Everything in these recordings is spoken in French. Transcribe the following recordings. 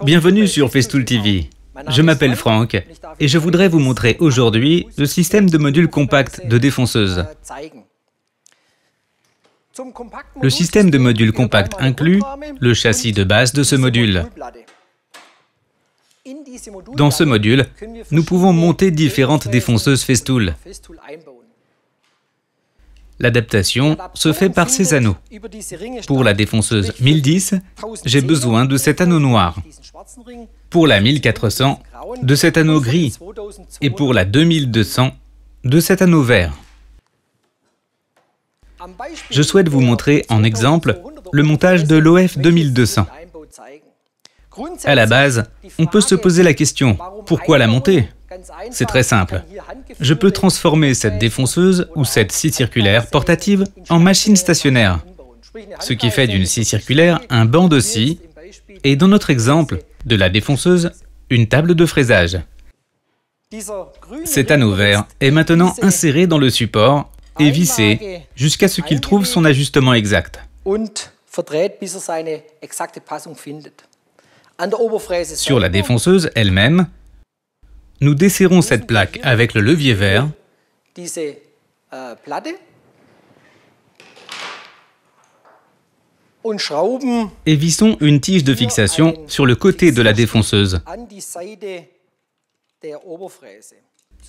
Bienvenue sur Festool TV. Je m'appelle Franck et je voudrais vous montrer aujourd'hui le système de module compact de défonceuse. Le système de module compact inclut le châssis de base de ce module. Dans ce module, nous pouvons monter différentes défonceuses Festool. L'adaptation se fait par ces anneaux. Pour la défonceuse 1010, j'ai besoin de cet anneau noir. Pour la 1400, de cet anneau gris. Et pour la 2200, de cet anneau vert. Je souhaite vous montrer en exemple le montage de l'OF 2200. À la base, on peut se poser la question, pourquoi la monter? C'est très simple. Je peux transformer cette défonceuse ou cette scie circulaire portative en machine stationnaire, ce qui fait d'une scie circulaire un banc de scie et dans notre exemple de la défonceuse, une table de fraisage. Cet anneau vert est maintenant inséré dans le support et vissé jusqu'à ce qu'il trouve son ajustement exact. Sur la défonceuse elle-même, nous desserrons cette plaque avec le levier vert et vissons une tige de fixation sur le côté de la défonceuse,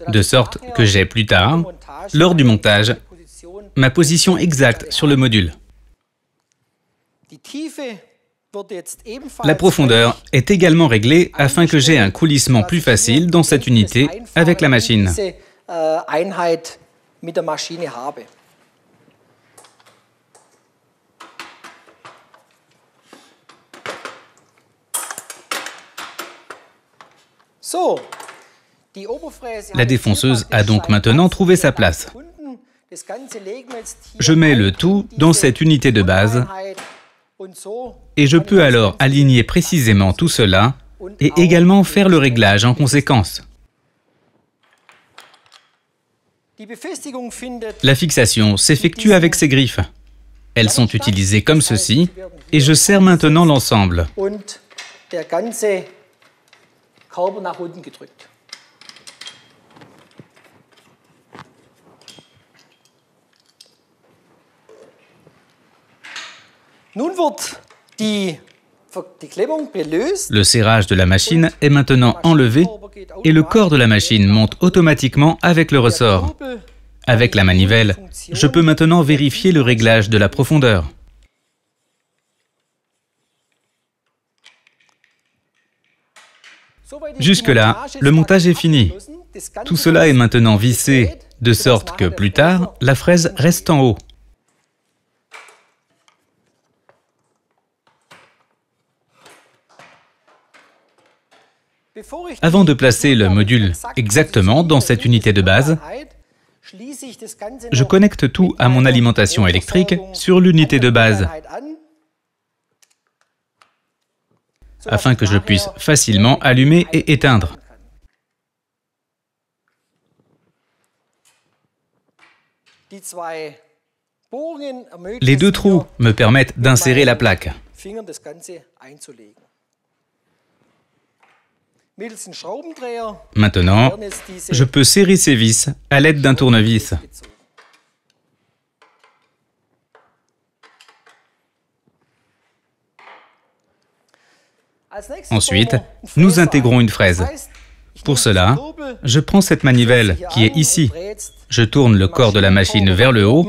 de sorte que j'ai plus tard, lors du montage, ma position exacte sur le module. La profondeur est également réglée afin que j'ai un coulissement plus facile dans cette unité avec la machine. La défonceuse a donc maintenant trouvé sa place. Je mets le tout dans cette unité de base et je peux alors aligner précisément tout cela et également faire le réglage en conséquence. La fixation s'effectue avec ces griffes. Elles sont utilisées comme ceci et je serre maintenant l'ensemble. Le serrage de la machine est maintenant enlevé et le corps de la machine monte automatiquement avec le ressort. Avec la manivelle, je peux maintenant vérifier le réglage de la profondeur. Jusque-là, le montage est fini. Tout cela est maintenant vissé, de sorte que plus tard, la fraise reste en haut. Avant de placer le module exactement dans cette unité de base, je connecte tout à mon alimentation électrique sur l'unité de base, afin que je puisse facilement allumer et éteindre. Les deux trous me permettent d'insérer la plaque. Maintenant, je peux serrer ces vis à l'aide d'un tournevis. Ensuite, nous intégrons une fraise. Pour cela, je prends cette manivelle qui est ici. Je tourne le corps de la machine vers le haut.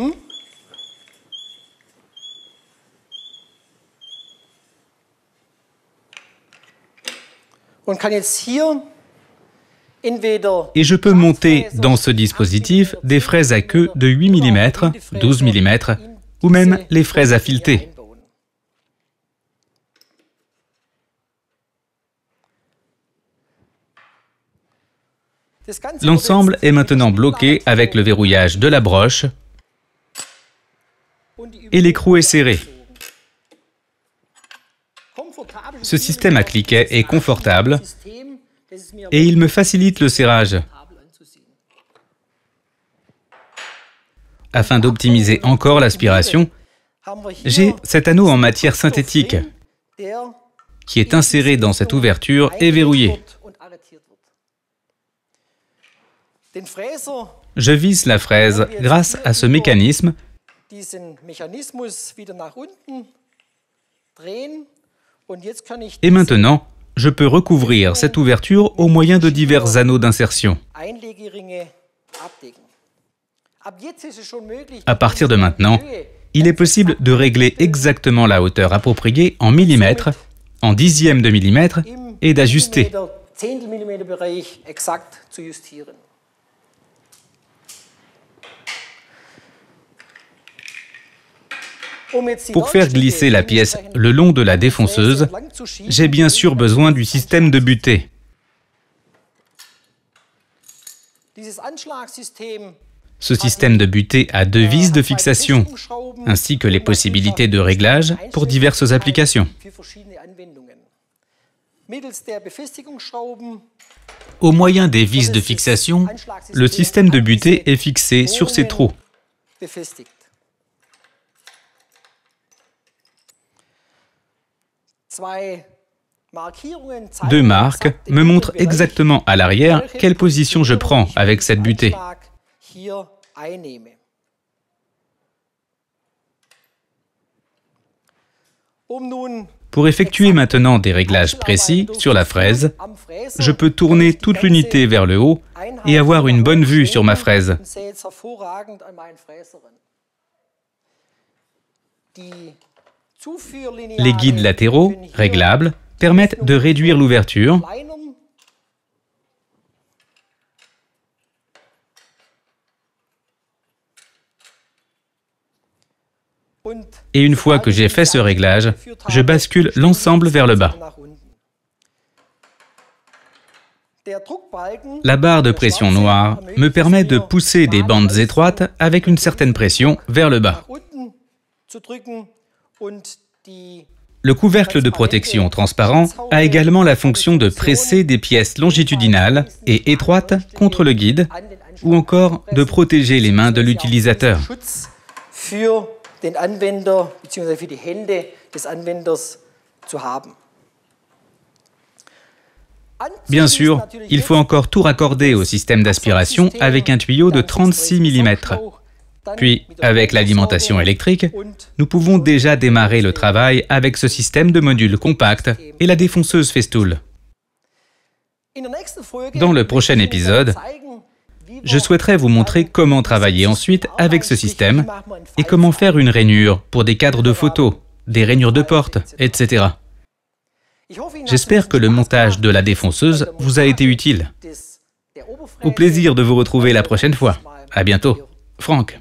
Et je peux monter dans ce dispositif des fraises à queue de 8 mm, 12 mm ou même les fraises à fileter. L'ensemble est maintenant bloqué avec le verrouillage de la broche et l'écrou est serré. Ce système à cliquet est confortable et il me facilite le serrage. Afin d'optimiser encore l'aspiration, j'ai cet anneau en matière synthétique qui est inséré dans cette ouverture est verrouillé. Je visse la fraise grâce à ce mécanisme et maintenant, je peux recouvrir cette ouverture au moyen de divers anneaux d'insertion. À partir de maintenant, il est possible de régler exactement la hauteur appropriée en millimètres, en dixièmes de millimètre et d'ajuster. Pour faire glisser la pièce le long de la défonceuse, j'ai bien sûr besoin du système de butée. Ce système de butée a deux vis de fixation, ainsi que les possibilités de réglage pour diverses applications. Au moyen des vis de fixation, le système de butée est fixé sur ces trous. Deux marques me montrent exactement à l'arrière quelle position je prends avec cette butée. Pour effectuer maintenant des réglages précis sur la fraise, je peux tourner toute l'unité vers le haut et avoir une bonne vue sur ma fraise. Les guides latéraux, réglables, permettent de réduire l'ouverture et une fois que j'ai fait ce réglage, je bascule l'ensemble vers le bas. La barre de pression noire me permet de pousser des bandes étroites avec une certaine pression vers le bas. Le couvercle de protection transparent a également la fonction de presser des pièces longitudinales et étroites contre le guide, ou encore de protéger les mains de l'utilisateur. Bien sûr, il faut encore tout raccorder au système d'aspiration avec un tuyau de 36 mm. Puis, avec l'alimentation électrique, nous pouvons déjà démarrer le travail avec ce système de modules compacts et la défonceuse Festool. Dans le prochain épisode, je souhaiterais vous montrer comment travailler ensuite avec ce système et comment faire une rainure pour des cadres de photos, des rainures de porte, etc. J'espère que le montage de la défonceuse vous a été utile. Au plaisir de vous retrouver la prochaine fois. À bientôt. Franck.